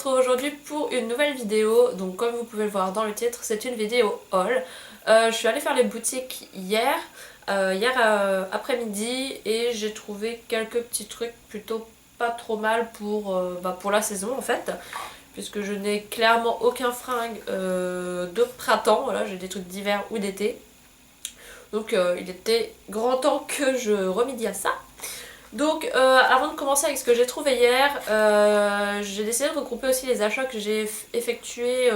retrouve aujourd'hui pour une nouvelle vidéo. Donc comme vous pouvez le voir dans le titre, c'est une vidéo haul. Je suis allée faire les boutiques hier après-midi et j'ai trouvé quelques petits trucs plutôt pas trop mal pour la saison en fait. Puisque je n'ai clairement aucun fringue de printemps, voilà, j'ai des trucs d'hiver ou d'été. Donc il était grand temps que je remédie à ça. Donc avant de commencer avec ce que j'ai trouvé hier, j'ai décidé de regrouper aussi les achats que j'ai effectués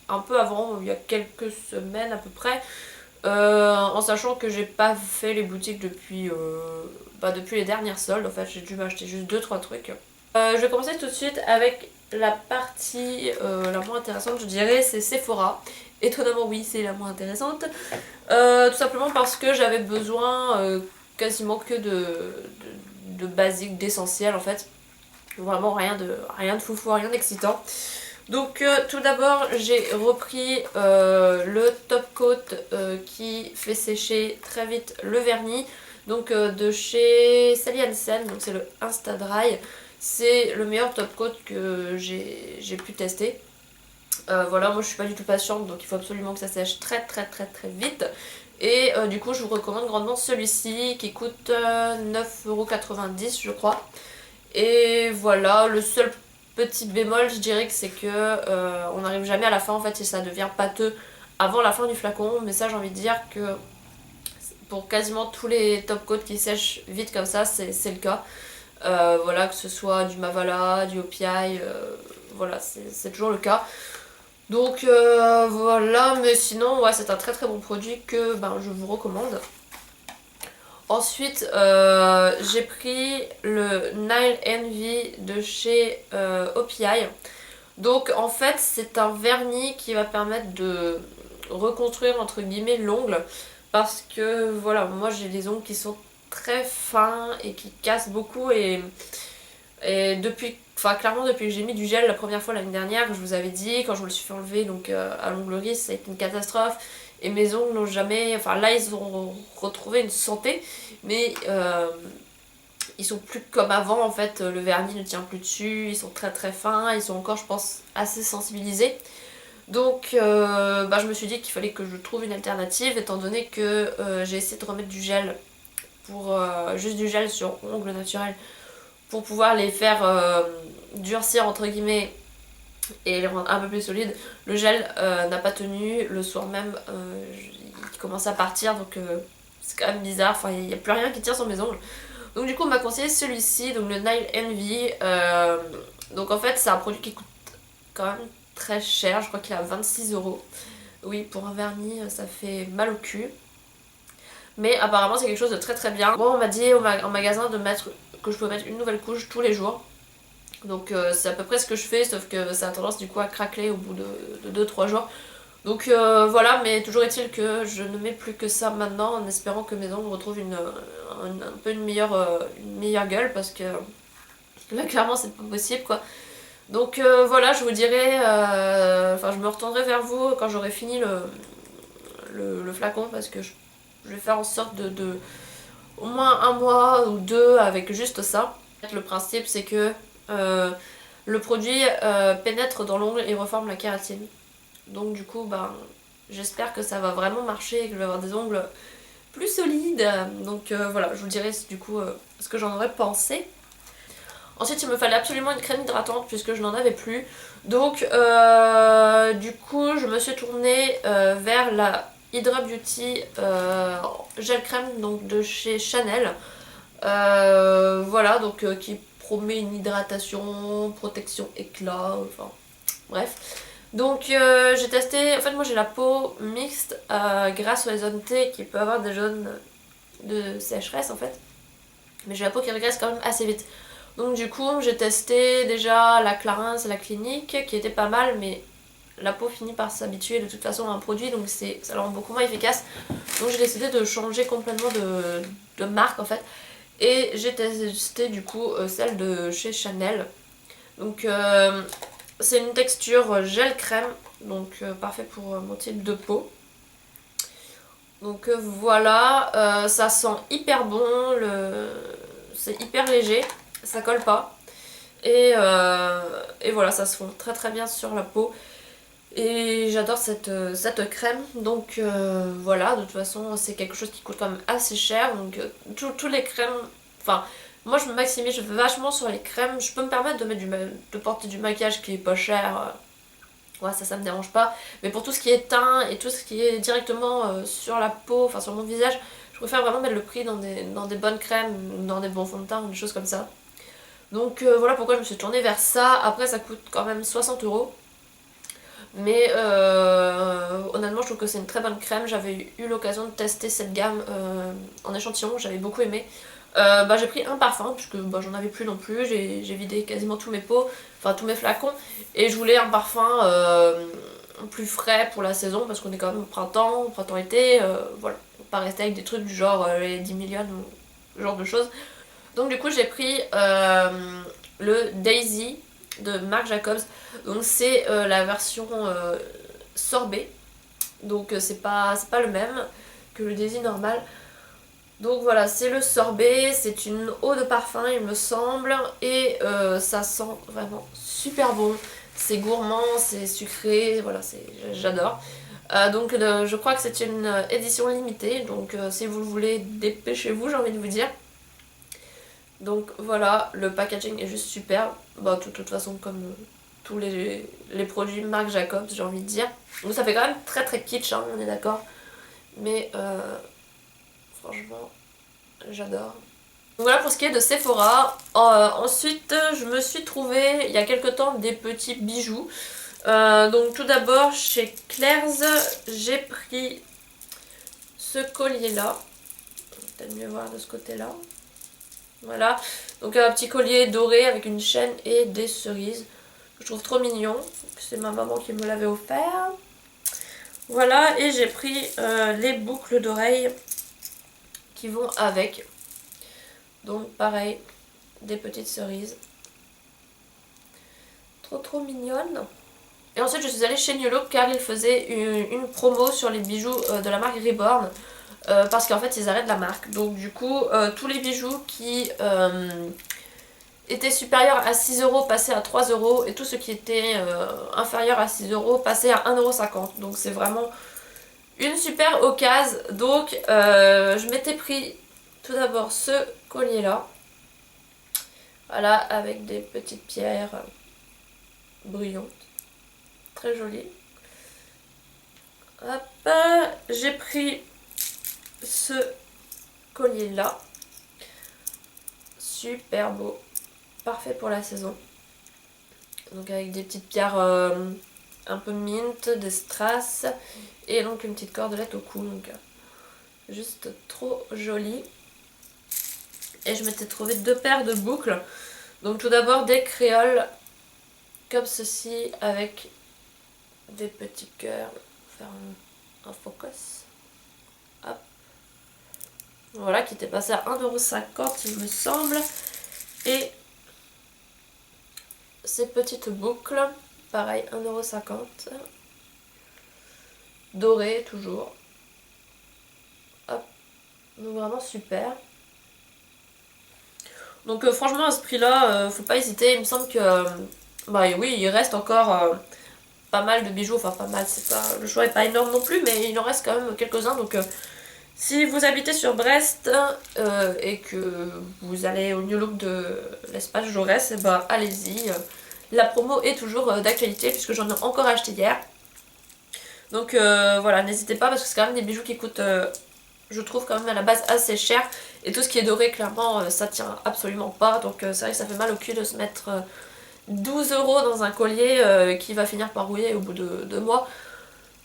un peu avant, il y a quelques semaines à peu près, en sachant que j'ai pas fait les boutiques depuis les dernières soldes. En fait j'ai dû m'acheter juste deux trois trucs. Je vais commencer tout de suite avec la partie la moins intéressante, je dirais, c'est Sephora. Étonnamment oui, c'est la moins intéressante. Tout simplement parce que j'avais besoin quasiment que de basique, d'essentiel en fait. Vraiment rien de foufou, rien d'excitant. Donc tout d'abord j'ai repris le top coat qui fait sécher très vite le vernis. Donc de chez Sally Hansen, donc c'est le Insta Dry. C'est le meilleur top coat que j'ai pu tester. Voilà, moi je suis pas du tout patiente, donc il faut absolument que ça sèche très vite. Et du coup je vous recommande grandement celui-ci qui coûte 9,90€ je crois. Et voilà, le seul petit bémol je dirais que c'est que on n'arrive jamais à la fin en fait et ça devient pâteux avant la fin du flacon. Mais ça j'ai envie de dire que pour quasiment tous les top coats qui sèchent vite comme ça c'est le cas. Voilà, que ce soit du Mavala, du OPI, voilà c'est toujours le cas. Donc voilà, mais sinon ouais, c'est un très bon produit que je vous recommande. Ensuite j'ai pris le Nile Envy de chez OPI. Donc en fait c'est un vernis qui va permettre de reconstruire entre guillemets l'ongle. Parce que voilà, moi j'ai des ongles qui sont très fins et qui cassent beaucoup et clairement depuis que j'ai mis du gel la première fois l'année dernière, je vous avais dit, quand je me le suis fait enlever donc à l'onglerie, ça a été une catastrophe. Et mes ongles n'ont jamais, enfin là ils ont retrouvé une santé, mais ils sont plus comme avant en fait, le vernis ne tient plus dessus, ils sont très fins, ils sont encore je pense assez sensibilisés. Donc je me suis dit qu'il fallait que je trouve une alternative étant donné que j'ai essayé de remettre du gel juste du gel sur ongles naturels pour pouvoir les faire durcir entre guillemets et les rendre un peu plus solides. Le gel n'a pas tenu, le soir même il commence à partir donc c'est quand même bizarre, enfin il n'y a plus rien qui tient sur mes ongles. Donc du coup on m'a conseillé celui-ci, donc le Nile Envy. Donc en fait c'est un produit qui coûte quand même très cher, je crois qu'il est à 26€. Oui, pour un vernis ça fait mal au cul. Mais apparemment c'est quelque chose de très bien. Moi on m'a dit en magasin que je pouvais mettre une nouvelle couche tous les jours. Donc c'est à peu près ce que je fais, sauf que ça a tendance du coup à craquer au bout de 2-3 jours. Donc voilà, mais toujours est-il que je ne mets plus que ça maintenant en espérant que mes ongles retrouvent un peu une meilleure gueule parce que là clairement c'est pas possible quoi. Donc voilà, je vous dirai, je me retournerai vers vous quand j'aurai fini le flacon parce que je vais faire en sorte de au moins un mois ou deux avec juste ça. Le principe c'est que le produit pénètre dans l'ongle et reforme la kératine. Donc du coup j'espère que ça va vraiment marcher et que je vais avoir des ongles plus solides. Donc voilà, je vous dirai du coup ce que j'en aurais pensé. Ensuite il me fallait absolument une crème hydratante puisque je n'en avais plus. Donc du coup je me suis tournée vers la Hydra Beauty gel crème donc de chez Chanel. Voilà, donc qui promet une hydratation, protection éclat, enfin bref. Donc j'ai testé, en fait moi j'ai la peau mixte grâce au zone T qui peut avoir des zones de sécheresse en fait. Mais j'ai la peau qui régresse quand même assez vite. Donc du coup j'ai testé déjà la Clarins, la Clinique qui était pas mal mais la peau finit par s'habituer de toute façon à un produit donc ça la rend beaucoup moins efficace. Donc j'ai décidé de changer complètement de marque en fait. Et j'ai testé du coup celle de chez Chanel. Donc c'est une texture gel crème, donc parfait pour mon type de peau. Donc voilà, ça sent hyper bon, c'est hyper léger, ça colle pas. Et voilà, ça se fond très très bien sur la peau. Et j'adore cette crème. Donc voilà, de toute façon c'est quelque chose qui coûte quand même assez cher. Donc tous les crèmes, enfin moi je me maximise vachement sur les crèmes. Je peux me permettre de mettre de porter du maquillage qui est pas cher. Ouais, ça me dérange pas. Mais pour tout ce qui est teint et tout ce qui est directement sur la peau, enfin sur mon visage, je préfère vraiment mettre le prix dans des bonnes crèmes, dans des bons fonds de teint, des choses comme ça. Donc voilà pourquoi je me suis tournée vers ça. Après ça coûte quand même 60 €. Mais honnêtement je trouve que c'est une très bonne crème. J'avais eu l'occasion de tester cette gamme en échantillon, j'avais beaucoup aimé. J'ai pris un parfum puisque j'en avais plus non plus, j'ai vidé quasiment tous mes pots, enfin tous mes flacons, et je voulais un parfum plus frais pour la saison parce qu'on est quand même au printemps-été, voilà, faut pas rester avec des trucs du genre les 10 millions ou ce genre de choses. Donc du coup j'ai pris le Daisy de Marc Jacobs, donc c'est la version sorbet, donc c'est pas le même que le Daisy normal. Donc voilà, c'est le sorbet, c'est une eau de parfum il me semble, et ça sent vraiment super bon. C'est gourmand, c'est sucré, voilà, j'adore. Donc je crois que c'est une édition limitée, donc si vous le voulez, dépêchez-vous, j'ai envie de vous dire. Donc voilà, le packaging est juste super. De toute façon, comme tous les produits Marc Jacobs, j'ai envie de dire. Donc ça fait quand même très très kitsch, hein, on est d'accord. Mais franchement, j'adore. Donc voilà pour ce qui est de Sephora. Ensuite, je me suis trouvé il y a quelques temps des petits bijoux. Donc tout d'abord, chez Claire's, j'ai pris ce collier-là. Peut-être mieux voir de ce côté-là. Voilà, donc un petit collier doré avec une chaîne et des cerises. Je trouve trop mignon. C'est ma maman qui me l'avait offert. Voilà, et j'ai pris les boucles d'oreilles qui vont avec. Donc pareil, des petites cerises. Trop trop mignonnes. Et ensuite je suis allée chez New Look car ils faisaient une promo sur les bijoux de la marque Reborn. Parce qu'en fait ils arrêtent la marque. Donc du coup tous les bijoux qui étaient supérieurs à 6 € passaient à 3 € et tout ce qui était inférieur à 6 € passait à 1,50 €. Donc c'est vraiment une super occasion. Donc je m'étais pris tout d'abord ce collier là. Voilà, avec des petites pierres brillantes. Très joli. Hop, j'ai pris ce collier là. Super beau. Parfait pour la saison. Donc avec des petites pierres un peu mint, des strass et donc une petite cordelette au cou. Donc juste trop joli. Et je m'étais trouvé deux paires de boucles. Donc tout d'abord des créoles comme ceci avec des petits cœurs. Faire un focus. Hop. Voilà, qui était passé à 1,50 € il me semble. Et ces petites boucles, pareil, 1,50 €. Dorées toujours. Hop. Donc vraiment super. Donc franchement à ce prix là, faut pas hésiter. Il me semble que oui, il reste encore pas mal de bijoux. Enfin pas mal, c'est pas, le choix est pas énorme non plus, mais il en reste quand même quelques-uns. Donc si vous habitez sur Brest et que vous allez au New Look de l'espace Jaurès, allez-y. La promo est toujours d'actualité puisque j'en ai encore acheté hier. Donc voilà, n'hésitez pas parce que c'est quand même des bijoux qui coûtent, je trouve quand même à la base assez cher. Et tout ce qui est doré, clairement, ça tient absolument pas. Donc c'est vrai que ça fait mal au cul de se mettre 12 € dans un collier qui va finir par rouiller au bout de 2 mois.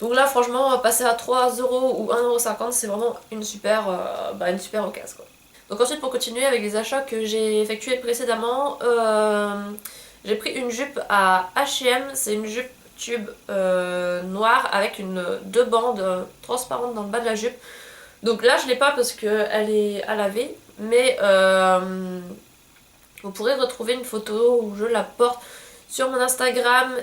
Donc là, franchement, passer à 3 € ou 1,50 €, c'est vraiment une super occasion, quoi. Donc ensuite, pour continuer avec les achats que j'ai effectués précédemment, j'ai pris une jupe à H&M. C'est une jupe tube noire avec deux bandes transparentes dans le bas de la jupe. Donc là je l'ai pas parce qu'elle est à laver, mais vous pourrez retrouver une photo où je la porte sur mon Instagram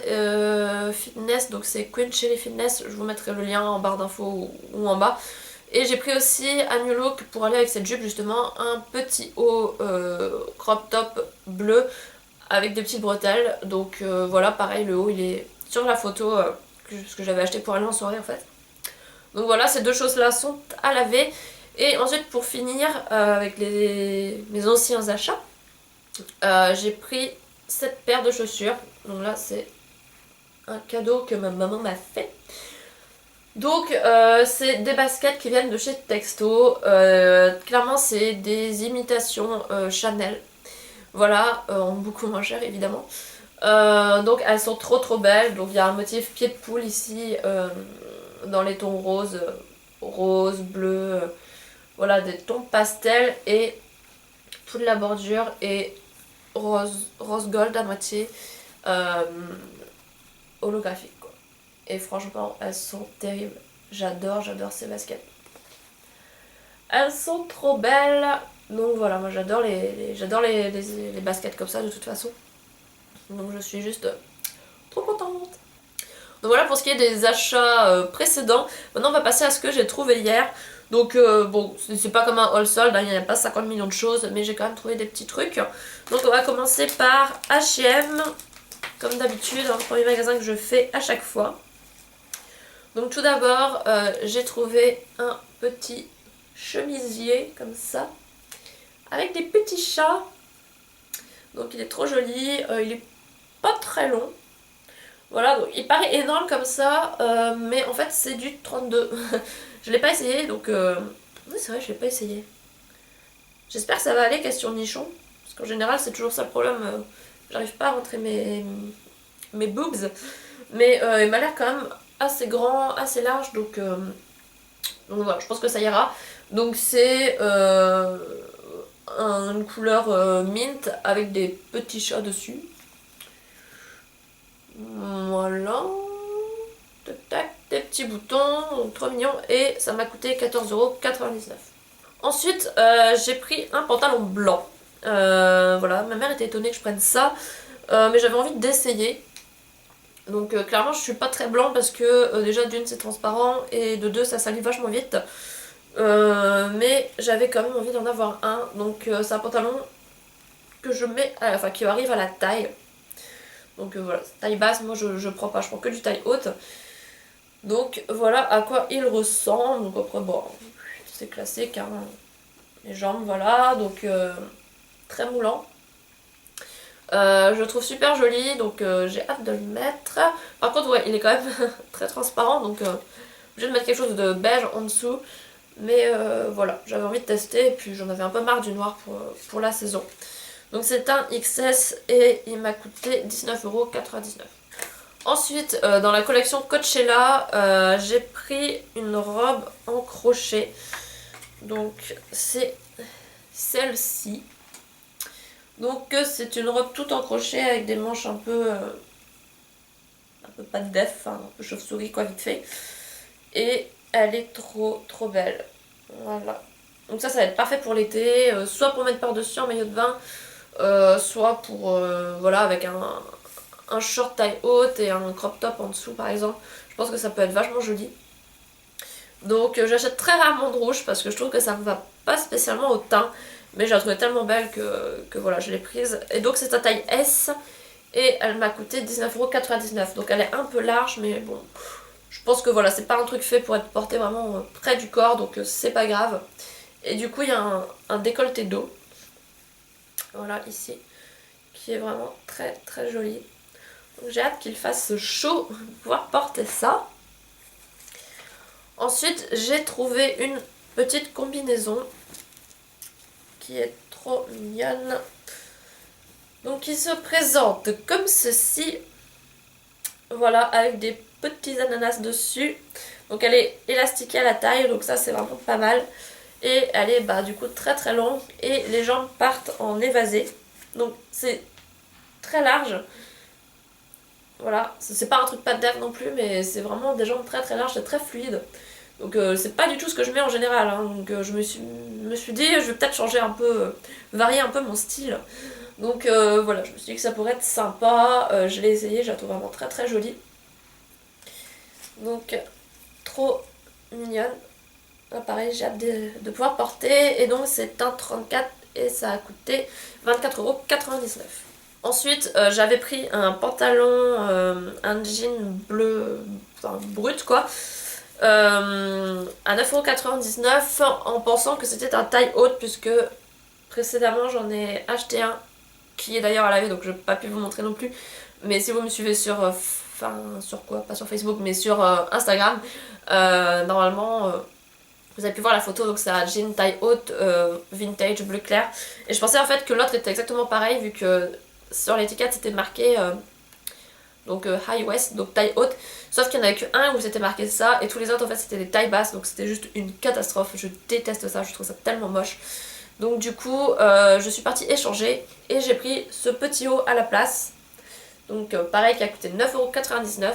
fitness, donc c'est Queen Cherry Fitness, je vous mettrai le lien en barre d'infos ou en bas. Et j'ai pris aussi à New Look pour aller avec cette jupe justement un petit haut crop top bleu avec des petites bretelles. Donc voilà, pareil, le haut il est sur la photo que j'avais acheté pour aller en soirée en fait. Donc voilà, ces deux choses là sont à laver. Et ensuite pour finir avec mes anciens achats, j'ai pris cette paire de chaussures. Donc là c'est un cadeau que ma maman m'a fait. Donc c'est des baskets qui viennent de chez Texto. Clairement c'est des imitations Chanel. Voilà, en beaucoup moins cher évidemment. Donc elles sont trop belles. Donc il y a un motif pied de poule ici dans les tons roses, rose, bleu, voilà des tons pastels et toute la bordure est rose gold à moitié holographique quoi. Et franchement elles sont terribles. J'adore ces baskets. Elles sont trop belles. Donc voilà, moi j'adore les baskets comme ça de toute façon. Donc je suis juste trop contente. Donc voilà pour ce qui est des achats précédents. Maintenant on va passer à ce que j'ai trouvé hier. Donc bon, c'est pas comme un haul solde, hein, il n'y a pas 50 millions de choses, mais j'ai quand même trouvé des petits trucs. Donc on va commencer par H&M, comme d'habitude, le premier magasin que je fais à chaque fois. Donc tout d'abord, j'ai trouvé un petit chemisier comme ça, avec des petits chats. Donc il est trop joli, il est pas très long. Voilà, donc il paraît énorme comme ça, mais en fait c'est du 32. Je l'ai pas essayé, donc... Oui, c'est vrai, je l'ai pas essayé. J'espère que ça va aller, question nichon. Parce qu'en général, c'est toujours ça le problème. J'arrive pas à rentrer mes boobs. Mais il m'a l'air quand même assez grand, assez large, donc voilà, je pense que ça ira. Donc c'est une couleur mint avec des petits chats dessus. Voilà. Tac tac, des petits boutons, donc trop mignon. Et ça m'a coûté 14,99 €. Ensuite, j'ai pris un pantalon blanc. Voilà, ma mère était étonnée que je prenne ça. Mais j'avais envie d'essayer. Donc clairement je suis pas très blanc parce que déjà d'une c'est transparent et de deux ça salit vachement vite. Mais j'avais quand même envie d'en avoir un. Donc c'est un pantalon que je mets, enfin qui arrive à la taille. Donc voilà, taille basse, moi je prends pas, je prends que du taille haute. Donc voilà à quoi il ressemble. Donc après bon, c'est classique hein. Les jambes voilà, donc très moulant. Je le trouve super joli, donc j'ai hâte de le mettre. Par contre, ouais, il est quand même très transparent, donc obligé de mettre quelque chose de beige en dessous. Mais voilà, j'avais envie de tester, et puis j'en avais un peu marre du noir pour la saison. Donc c'est un XS et il m'a coûté 19,99 €. Ensuite, dans la collection Coachella, j'ai pris une robe en crochet. Donc c'est celle-ci. Donc c'est une robe toute en crochet avec des manches un peu pas de def, un peu chauve-souris quoi vite fait. Et elle est trop belle. Voilà. Donc ça va être parfait pour l'été, soit pour mettre par-dessus en maillot de bain, soit pour voilà avec un short taille haute et un crop top en dessous par exemple. Je pense que ça peut être vachement joli. Donc j'achète très rarement de rouge parce que je trouve que ça ne va pas spécialement au teint. Mais je la trouvais tellement belle que voilà, je l'ai prise. Et donc c'est ta taille S et elle m'a coûté 19,99 €. Donc elle est un peu large mais bon, je pense que voilà, c'est pas un truc fait pour être porté vraiment près du corps, donc c'est pas grave. Et du coup il y a un décolleté dos, voilà ici, qui est vraiment très joli. Donc j'ai hâte qu'il fasse chaud pour pouvoir porter ça. Ensuite j'ai trouvé une petite combinaison qui est trop mignonne. Donc il se présente comme ceci. Voilà, avec des petits ananas dessus. Donc elle est élastiquée à la taille, donc ça c'est vraiment pas mal. Et elle est bah du coup très longue et les jambes partent en évasé. Donc c'est très large. Voilà, c'est pas un truc pas de def non plus, mais c'est vraiment des jambes très larges, c'est très fluide. Donc c'est pas du tout ce que je mets en général, hein. Donc je me suis dit, je vais peut-être changer un peu, varier un peu mon style. Donc voilà, je me suis dit que ça pourrait être sympa, je l'ai essayé, je la trouve vraiment très jolie. Donc trop mignonne. Là, pareil, j'ai hâte de pouvoir porter. Et donc c'est un 34 et ça a coûté 24,99 €. Ensuite, j'avais pris un pantalon, un jean bleu, enfin brut quoi, à 9,99 € en pensant que c'était un taille haute puisque précédemment j'en ai acheté un qui est d'ailleurs à la vue donc je n'ai pas pu vous montrer non plus. Mais si vous me suivez sur, enfin sur quoi, pas sur Facebook mais sur Instagram, normalement vous avez pu voir la photo, donc c'est un jean taille haute vintage bleu clair. Et je pensais en fait que l'autre était exactement pareil vu que sur l'étiquette c'était marqué donc high waist, donc taille haute. Sauf qu'il n'y en avait qu'un où c'était marqué ça et tous les autres en fait c'était des tailles basses, donc c'était juste une catastrophe. Je déteste ça, je trouve ça tellement moche. Donc du coup je suis partie échanger et j'ai pris ce petit haut à la place. Donc pareil qui a coûté 9,99 €.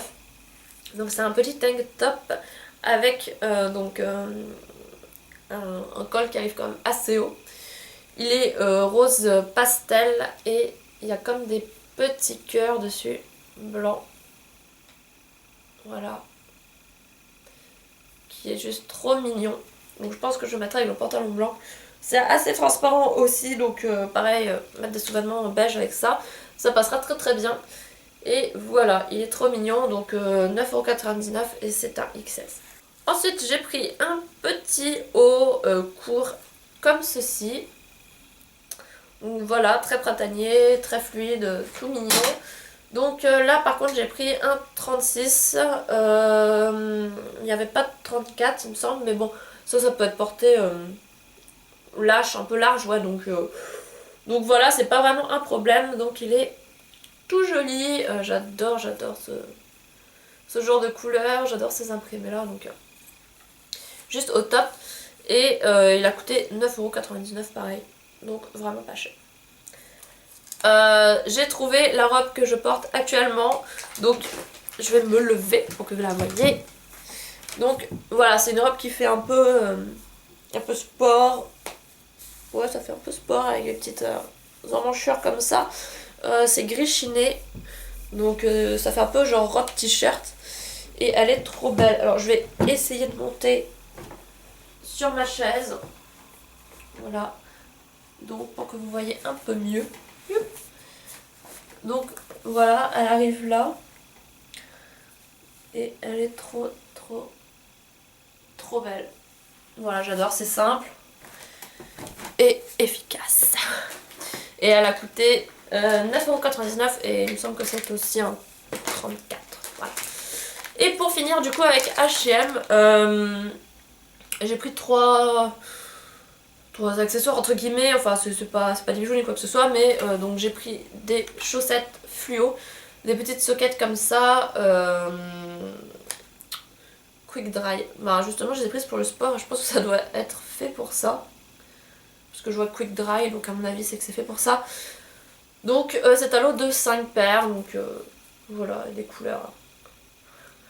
Donc c'est un petit tank top avec donc un col qui arrive quand même assez haut. Il est rose pastel et il y a comme des petits cœurs dessus, blanc. Voilà. Qui est juste trop mignon. Donc je pense que je mettrai avec le pantalon blanc. C'est assez transparent aussi, donc pareil, mettre des sous-vêtements beige avec ça, ça passera très très bien. Et voilà, il est trop mignon, donc 9,99 € et c'est un XS. Ensuite, j'ai pris un petit haut court comme ceci. Donc voilà, très printanier, très fluide, tout mignon. Donc là par contre j'ai pris un 36, il n'y avait pas de 34 il me semble, mais bon ça peut être porté lâche, un peu large, ouais, donc voilà, c'est pas vraiment un problème, donc il est tout joli, j'adore ce genre de couleur, j'adore ces imprimés là, donc juste au top. Et il a coûté 9,99 € pareil, donc vraiment pas cher. J'ai trouvé la robe que je porte actuellement, donc je vais me lever pour que vous la voyez. Donc voilà, c'est une robe qui fait un peu sport. Ouais, ça fait un peu sport avec des petites emmanchures comme ça. C'est gris chiné, donc ça fait un peu genre robe t-shirt. Et elle est trop belle. Alors je vais essayer de monter sur ma chaise. Voilà. Donc pour que vous voyez un peu mieux. Donc voilà, elle arrive là. Et elle est trop belle. Voilà, j'adore, c'est simple et efficace. Et elle a coûté 9,99 € et il me semble que c'est aussi un 34. Voilà. Et pour finir du coup avec H&M, j'ai pris trois accessoires entre guillemets, enfin c'est pas des bijoux ni quoi que ce soit, mais donc j'ai pris des chaussettes fluo, des petites soquettes comme ça, quick dry. Bah justement je les ai prises pour le sport et je pense que ça doit être fait pour ça. Parce que je vois quick dry, donc à mon avis c'est que c'est fait pour ça. Donc c'est un lot de 5 paires, donc voilà, des couleurs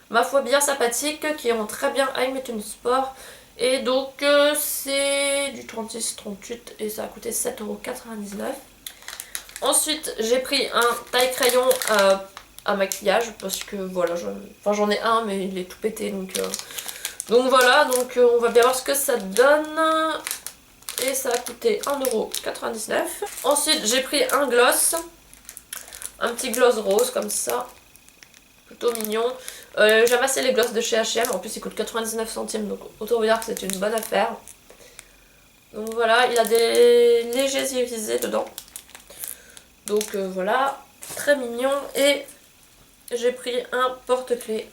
ma foi bien sympathiques qui iront très bien avec mes tenues de sport. Et donc c'est du 36-38 et ça a coûté 7,99 €. Ensuite j'ai pris un taille crayon à maquillage parce que voilà, j'en ai un mais il est tout pété, donc voilà, donc on va bien voir ce que ça donne. Et ça a coûté 1,99 €. Ensuite j'ai pris un gloss, un petit gloss rose comme ça, plutôt mignon. J'aime assez les gloss de chez H&M, en plus il coûte 99 centimes, donc autant vous dire que c'est une bonne affaire. Donc voilà, il a des légers irisés dedans. Donc voilà, très mignon. Et j'ai pris un porte-clés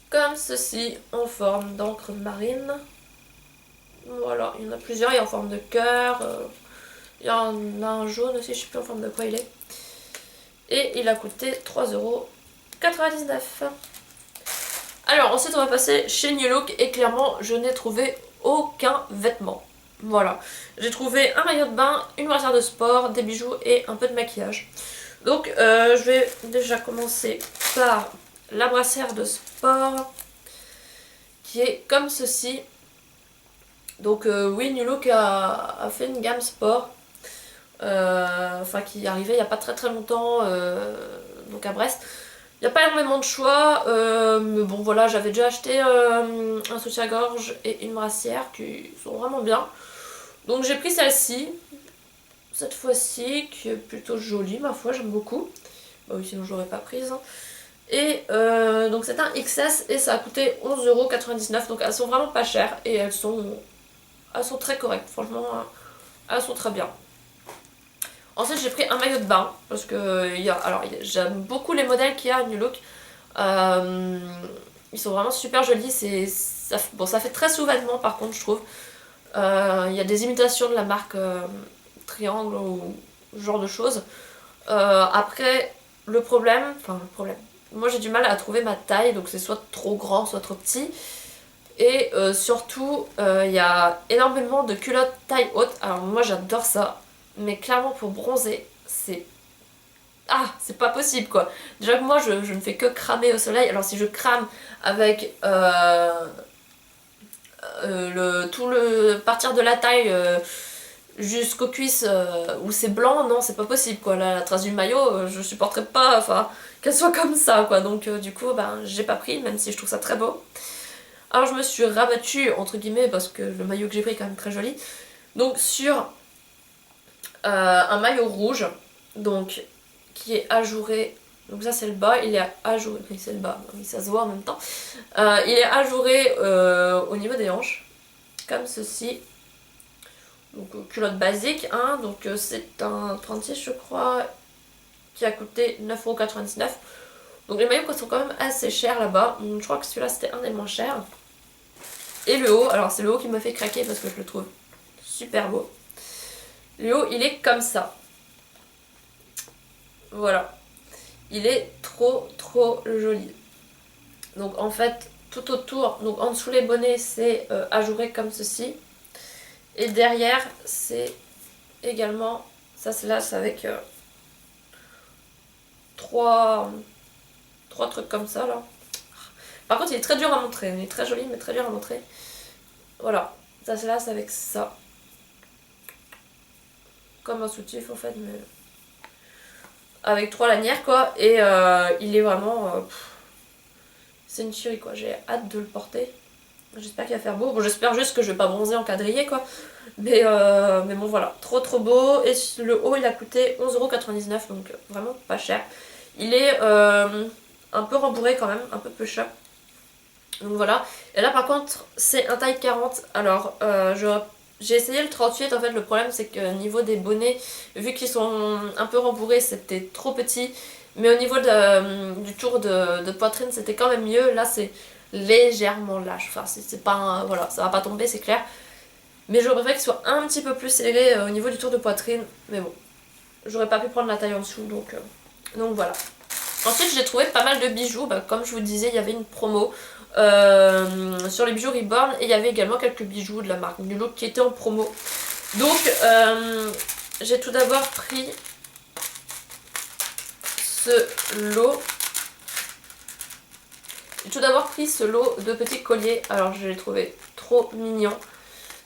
comme ceci, en forme d'encre marine. Voilà, il y en a plusieurs, il y a en forme de cœur, il y en a un jaune aussi, je sais plus en forme de quoi il est. Et il a coûté 3,99 €. Alors ensuite on va passer chez New Look et clairement je n'ai trouvé aucun vêtement. Voilà, j'ai trouvé un maillot de bain, une brassière de sport, des bijoux et un peu de maquillage. Donc je vais déjà commencer par la brassière de sport qui est comme ceci. Donc oui, New Look a fait une gamme sport, enfin qui est arrivée il n'y a pas très longtemps, donc à Brest. Il n'y a pas énormément de choix, mais bon voilà, j'avais déjà acheté un soutien-gorge et une brassière qui sont vraiment bien. Donc j'ai pris celle-ci, cette fois-ci qui est plutôt jolie ma foi, j'aime beaucoup. Bah oui, sinon je l'aurais pas prise. Hein. Et donc c'est un XS et ça a coûté 11,99€. Donc elles sont vraiment pas chères et elles sont très correctes. Franchement, elles sont très bien. Ensuite j'ai pris un maillot de bain parce que j'aime beaucoup les modèles qu'il y a à New Look. Ils sont vraiment super jolis. Ça fait très sous-vêtement par contre je trouve. Il y a des imitations de la marque Triangle ou ce genre de choses. Après le problème, moi j'ai du mal à trouver ma taille, donc c'est soit trop grand soit trop petit. Et surtout il y a énormément de culottes taille haute. Alors moi j'adore ça, mais clairement pour bronzer c'est pas possible quoi. Déjà que moi je ne fais que cramer au soleil. Alors si je crame avec tout le partir de la taille jusqu'aux cuisses où c'est blanc, non c'est pas possible quoi. La trace du maillot, je supporterais pas qu'elle soit comme ça quoi. Donc du coup j'ai pas pris, même si je trouve ça très beau. Alors je me suis rabattue entre guillemets parce que le maillot que j'ai pris est quand même très joli. Donc sur un maillot rouge, donc qui est ajouré. Donc ça c'est le bas, il est ajouré, oui c'est le bas, oui, ça se voit en même temps. Il est ajouré au niveau des hanches, comme ceci. Donc culotte basique, hein, donc c'est un 36 je crois, qui a coûté 9,99€. Donc les maillots sont quand même assez chers là-bas, je crois que celui-là c'était un des moins chers. Et le haut, alors c'est le haut qui me fait craquer parce que je le trouve super beau. Le haut il est comme ça. Voilà. Il est trop joli. Donc en fait tout autour, donc en dessous les bonnets c'est ajouré comme ceci. Et derrière c'est également, ça c'est là c'est avec trois trucs comme ça là. Par contre il est très dur à montrer, il est très joli mais très dur à montrer. Voilà, ça c'est là c'est avec ça. Comme un soutif en fait, mais avec 3 lanières quoi. Et il est vraiment... c'est une tuerie quoi, j'ai hâte de le porter. J'espère qu'il va faire beau. Bon, j'espère juste que je vais pas bronzer en quadrillé quoi. Mais bon voilà, trop beau. Et le haut il a coûté 11,99€, donc vraiment pas cher. Il est un peu rembourré quand même, un peu push-up. Donc voilà. Et là par contre c'est un taille 40. Alors j'ai essayé le 38, en fait le problème c'est que au niveau des bonnets, vu qu'ils sont un peu rembourrés, c'était trop petit. Mais au niveau du tour de poitrine c'était quand même mieux. Là c'est légèrement lâche. Enfin c'est pas voilà, ça va pas tomber c'est clair. Mais j'aurais préféré qu'il soit un petit peu plus serré au niveau du tour de poitrine. Mais bon, j'aurais pas pu prendre la taille en dessous donc voilà. Ensuite j'ai trouvé pas mal de bijoux, comme je vous disais il y avait une promo sur les bijoux Reborn et il y avait également quelques bijoux de la marque New Look qui étaient en promo. Donc j'ai tout d'abord pris ce lot. J'ai tout d'abord pris ce lot de petits colliers, alors je l'ai trouvé trop mignon.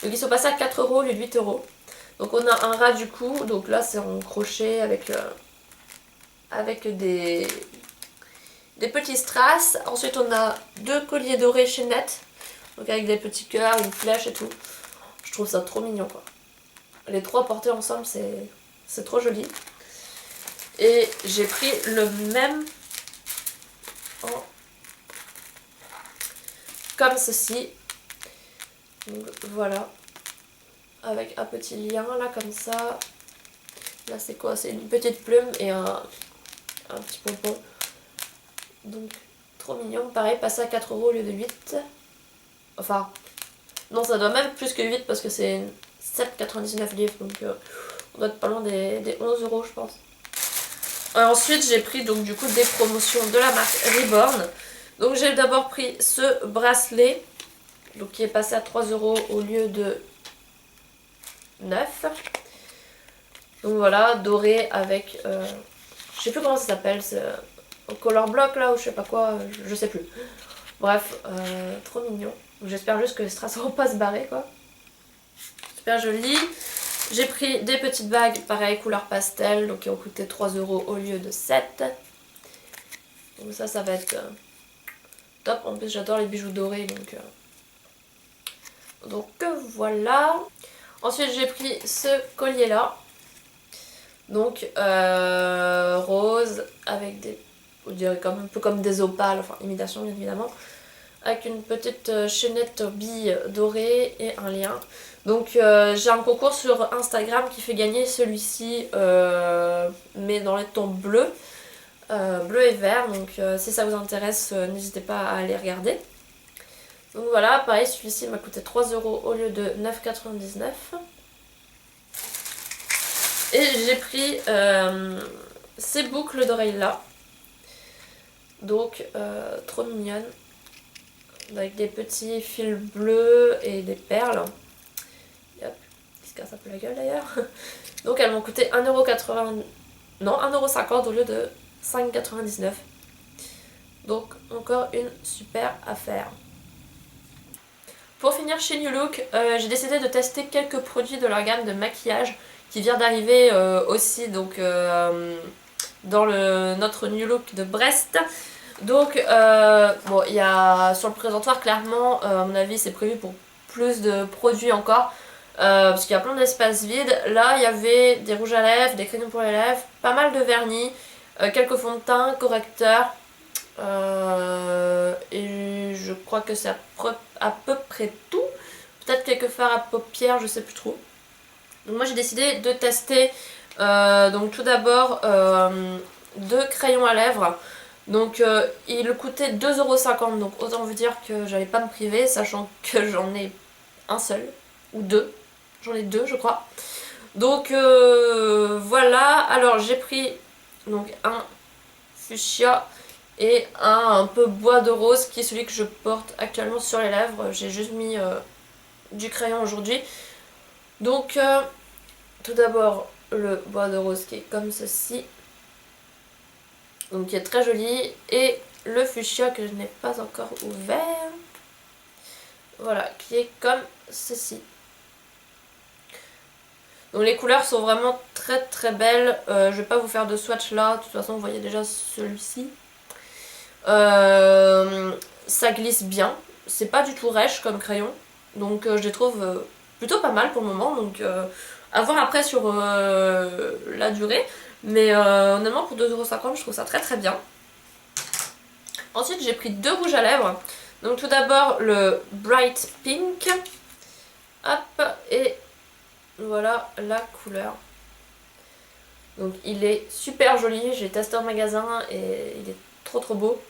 Donc ils sont passés à 4€ au lieu de 8€. Donc on a un ras du cou, donc là c'est en crochet avec des petits strass. Ensuite on a 2 colliers dorés chaînettes, donc avec des petits cœurs, une flèche et tout. Je trouve ça trop mignon quoi. Les 3 portés ensemble c'est trop joli. Et j'ai pris le même comme ceci. Donc voilà. Avec un petit lien là comme ça. Là c'est quoi? C'est une petite plume et un petit pompon. Donc trop mignon. Pareil, passé à 4€ au lieu de 8. Enfin, non ça doit même plus que 8 parce que c'est 7,99 livres. Donc on doit être pas loin des 11€ je pense. Ensuite j'ai pris donc du coup des promotions de la marque Reborn. Donc j'ai d'abord pris ce bracelet. Donc qui est passé à 3€ au lieu de 9. Donc voilà, doré avec je sais plus comment ça s'appelle, c'est color block là ou je sais pas quoi, je sais plus. Bref, trop mignon. J'espère juste que les strass vont pas se barrer quoi. Super joli. J'ai pris des petites bagues, pareil, couleur pastel, donc qui ont coûté 3€ au lieu de 7. Donc ça va être top. En plus j'adore les bijoux dorés, donc voilà. Ensuite j'ai pris ce collier là. Donc rose avec des, on dirait comme, un peu comme des opales, enfin imitation bien évidemment, avec une petite chaînette bille dorée et un lien. Donc j'ai un concours sur Instagram qui fait gagner celui-ci, mais dans les tons bleus, bleu et vert. Donc si ça vous intéresse, n'hésitez pas à aller regarder. Donc voilà, pareil, celui-ci m'a coûté 3 € au lieu de 9,99 €. Et j'ai pris ces boucles d'oreilles là. Donc trop mignonnes. Avec des petits fils bleus et des perles. Et hop, il se casse un peu la gueule d'ailleurs. Donc elles m'ont coûté 1,80 €. Non, 1,50 € au lieu de 5,99 €. Donc encore une super affaire. Pour finir chez New Look, j'ai décidé de tester quelques produits de leur gamme de maquillage qui vient d'arriver aussi donc, dans notre New Look de Brest. Donc bon, il y a sur le présentoir clairement, à mon avis c'est prévu pour plus de produits encore, parce qu'il y a plein d'espaces vides. Là il y avait des rouges à lèvres, des crayons pour les lèvres, pas mal de vernis, quelques fonds de teint, correcteurs, et je crois que c'est à peu près tout. Peut-être quelques fards à paupières, je sais plus trop. Donc moi j'ai décidé de tester donc tout d'abord 2 crayons à lèvres. Donc il coûtait 2,50 €, donc autant vous dire que j'allais pas me priver, sachant que j'en ai un seul, ou deux, j'en ai deux je crois. Donc voilà, alors j'ai pris donc un fuchsia et un peu bois de rose qui est celui que je porte actuellement sur les lèvres. J'ai juste mis du crayon aujourd'hui. Donc tout d'abord le bois de rose qui est comme ceci, donc qui est très joli, et le fuchsia que je n'ai pas encore ouvert, voilà, qui est comme ceci. Donc les couleurs sont vraiment très très belles. Je vais pas vous faire de swatch là, de toute façon vous voyez déjà celui-ci. Ça glisse bien, c'est pas du tout rêche comme crayon, donc je les trouve plutôt pas mal pour le moment. Donc à voir après sur la durée. Mais honnêtement pour 2,50 € je trouve ça très très bien. Ensuite j'ai pris 2 rouges à lèvres. Donc tout d'abord le Bright Pink. Hop, et voilà la couleur. Donc il est super joli, j'ai testé en magasin et il est trop trop beau.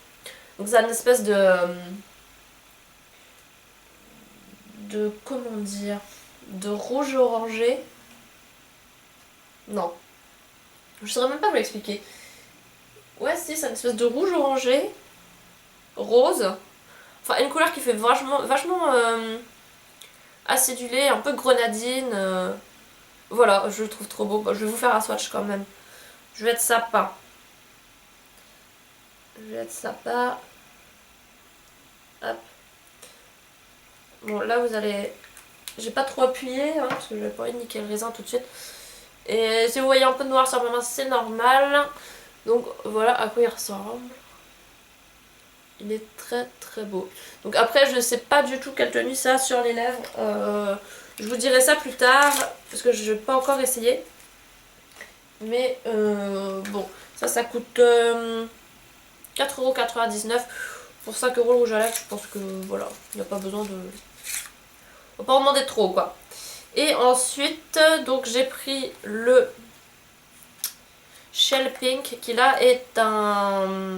Donc c'est une espèce de comment dire, de rouge orangé. Non, je saurais même pas vous l'expliquer. Ouais, si, c'est une espèce de rouge orangé, rose. Enfin, une couleur qui fait vachement acidulée, un peu grenadine. Voilà, je le trouve trop beau. Bon, je vais vous faire un swatch quand même. Je vais être sympa. Hop. Bon, là vous allez... J'ai pas trop appuyé, hein, parce que je vais pas envie de niquer le raisin tout de suite. Et si vous voyez un peu de noir sur ma main, c'est normal. Donc voilà à quoi il ressemble. Il est très très beau. Donc après je sais pas du tout quelle tenue ça a sur les lèvres. Je vous dirai ça plus tard parce que je n'ai pas encore essayé. Mais bon, ça coûte 4,99 € pour 5 € le rouge à lèvres. Je pense que voilà, il n'y a pas besoin de... On va pas en demander trop quoi. Et ensuite, donc j'ai pris le Shell Pink qui là est un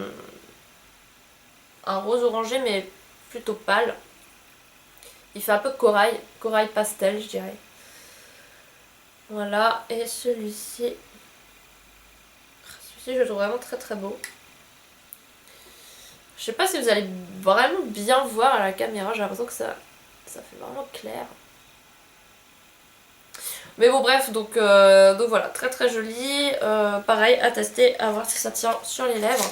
rose orangé mais plutôt pâle. Il fait un peu corail pastel je dirais. Voilà, et celui-ci je le trouve vraiment très très beau. Je sais pas si vous allez vraiment bien voir à la caméra, j'ai l'impression que ça fait vraiment clair. Mais bon bref, donc voilà, très très joli. Pareil, à tester, à voir si ça tient sur les lèvres.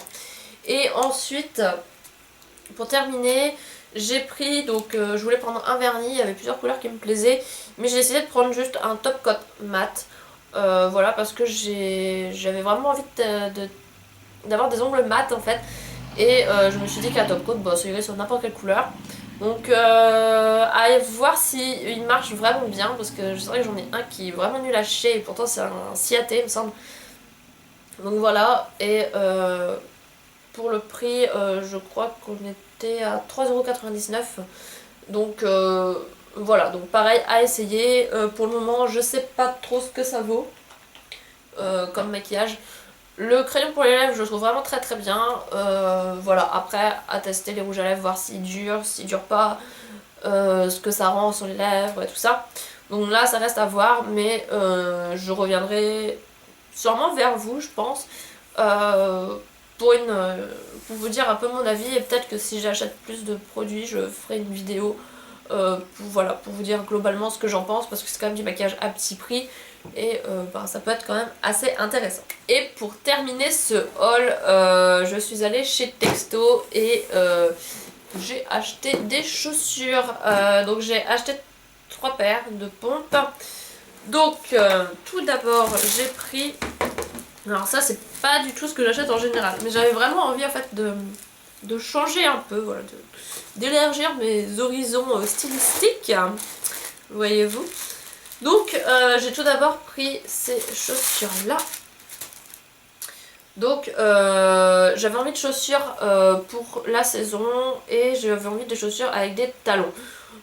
Et ensuite, pour terminer, j'ai pris, donc je voulais prendre un vernis, il y avait plusieurs couleurs qui me plaisaient. Mais j'ai décidé de prendre juste un top coat mat. Voilà, parce que j'avais vraiment envie d'avoir des ongles mat en fait. Et je me suis dit qu'un top coat, bah, ça irait sur n'importe quelle couleur. Donc à voir s'il marche vraiment bien, parce que je sais que j'en ai un qui est vraiment nul à chier et pourtant c'est un Ciaté il me semble. Donc voilà, et pour le prix je crois qu'on était à 3,99 €. Donc voilà, donc pareil à essayer. Pour le moment je sais pas trop ce que ça vaut comme maquillage. Le crayon pour les lèvres je le trouve vraiment très très bien. Voilà, après à tester les rouges à lèvres, voir s'ils durent pas, ce que ça rend sur les lèvres et tout ça. Donc là ça reste à voir, mais je reviendrai sûrement vers vous je pense, pour, pour vous dire un peu mon avis, et peut-être que si j'achète plus de produits je ferai une vidéo voilà, pour vous dire globalement ce que j'en pense, parce que c'est quand même du maquillage à petit prix et ça peut être quand même assez intéressant. Et pour terminer ce haul, je suis allée chez Texto et j'ai acheté des chaussures. Donc j'ai acheté 3 paires de pompes. Donc tout d'abord j'ai pris... Alors ça c'est pas du tout ce que j'achète en général, mais j'avais vraiment envie en fait de changer un peu, voilà, d'élargir mes horizons stylistiques, voyez-vous. Donc j'ai tout d'abord pris ces chaussures là. Donc j'avais envie de chaussures pour la saison et j'avais envie de chaussures avec des talons.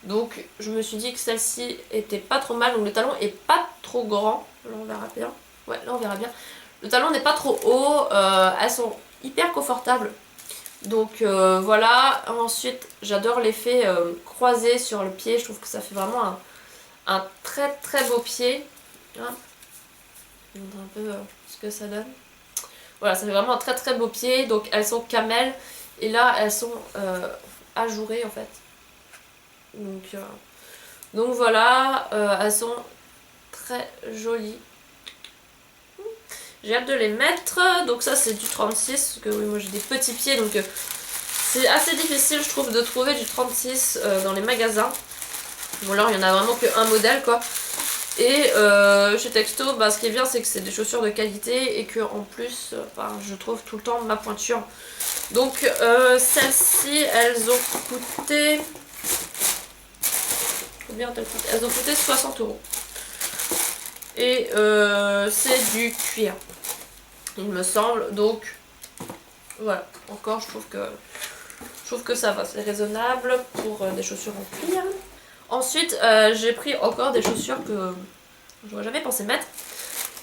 Donc je me suis dit que celle-ci était pas trop mal, donc le talon est pas trop grand, là on verra bien. Ouais, là on verra bien. Le talon n'est pas trop haut, elles sont hyper confortables. Donc voilà, ensuite j'adore l'effet croisé sur le pied, je trouve que ça fait vraiment un très très beau pied. Hein, je vous montre un peu ce que ça donne. Voilà, ça fait vraiment un très très beau pied, donc elles sont camel et là elles sont ajourées en fait. Donc voilà, elles sont très jolies. J'ai hâte de les mettre. Donc ça c'est du 36, parce que oui, moi j'ai des petits pieds, donc c'est assez difficile je trouve de trouver du 36 dans les magasins. Bon alors il y en a vraiment qu'un modèle quoi. Et chez Texto, bah, ce qui est bien c'est que c'est des chaussures de qualité et que en plus je trouve tout le temps ma pointure. Donc celles-ci elles ont coûté... Combien elles coûtent? Elles ont coûté 60 €. Et c'est du cuir, il me semble. Donc voilà, encore je trouve que ça va, c'est raisonnable pour des chaussures en cuir. Ensuite j'ai pris encore des chaussures que j'aurais jamais pensé mettre.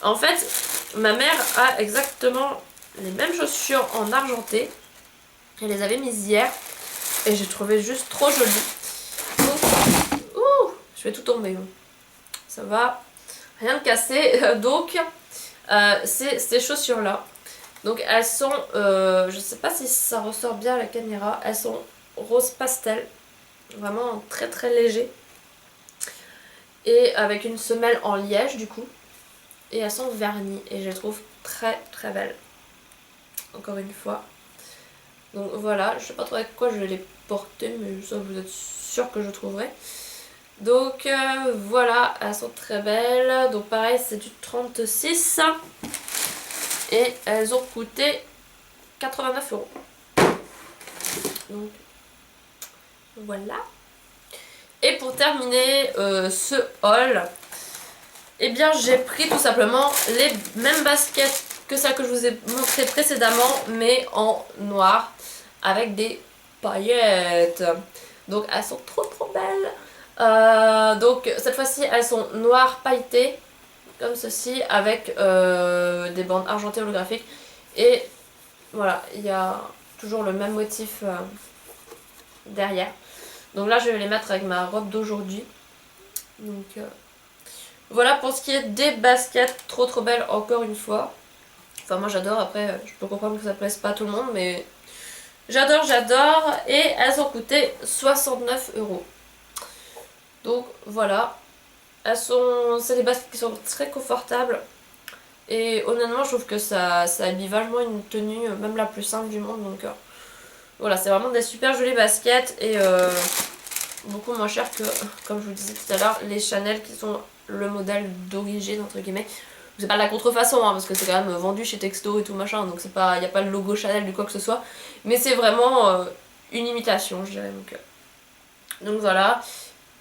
En fait ma mère a exactement les mêmes chaussures en argenté. Elle les avait mises hier et j'ai trouvé juste trop jolies. Donc, ouh, je vais tout tomber. Ça va, rien de cassé. Donc c'est ces chaussures là. Donc elles sont, je sais pas si ça ressort bien à la caméra, elles sont rose pastel, vraiment très très léger. Et avec une semelle en liège du coup. Et elles sont vernies et je les trouve très très belles. Encore une fois. Donc voilà, je sais pas trop avec quoi je vais les porter, mais ça vous êtes sûr que je trouverai. Donc voilà, elles sont très belles. Donc pareil, c'est du 36. Et elles ont coûté 89 €. Donc voilà. Et pour terminer ce haul, eh bien j'ai pris tout simplement les mêmes baskets que celles que je vous ai montrées précédemment, mais en noir avec des paillettes. Donc elles sont trop trop belles. Donc cette fois-ci elles sont noires pailletées comme ceci, avec des bandes argentées holographiques. Et voilà, il y a toujours le même motif derrière. Donc là je vais les mettre avec ma robe d'aujourd'hui. Donc voilà pour ce qui est des baskets, trop trop belles encore une fois. Enfin moi j'adore, après je peux comprendre que ça plaise pas à tout le monde, mais j'adore. Et elles ont coûté 69 €. Donc voilà, c'est des baskets qui sont très confortables. Et honnêtement je trouve que ça habille vachement une tenue, même la plus simple du monde. Donc voilà, c'est vraiment des super jolies baskets et beaucoup moins cher que, comme je vous disais tout à l'heure, les Chanel qui sont le modèle d'origine entre guillemets. C'est pas de la contrefaçon parce que c'est quand même vendu chez Texto et tout machin, donc c'est pas, y a pas le logo Chanel du quoi que ce soit, mais c'est vraiment une imitation je dirais. Donc Donc voilà.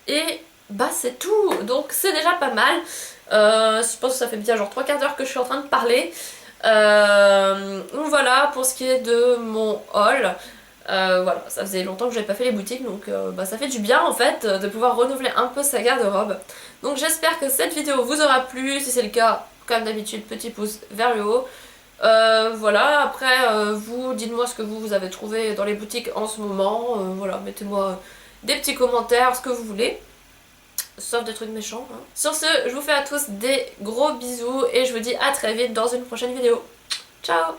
Et bah c'est tout. Donc c'est déjà pas mal. Je pense que ça fait bien genre 3/4 d'heure que je suis en train de parler. Donc voilà pour ce qui est de mon haul. Voilà, ça faisait longtemps que j'avais pas fait les boutiques, donc bah, ça fait du bien en fait de pouvoir renouveler un peu sa garde-robe. Donc j'espère que cette vidéo vous aura plu. Si c'est le cas, comme d'habitude, petit pouce vers le haut. Voilà, après vous dites-moi ce que vous avez trouvé dans les boutiques en ce moment. Voilà, mettez-moi des petits commentaires, ce que vous voulez. Sauf des trucs méchants. Hein. Sur ce, je vous fais à tous des gros bisous et je vous dis à très vite dans une prochaine vidéo. Ciao!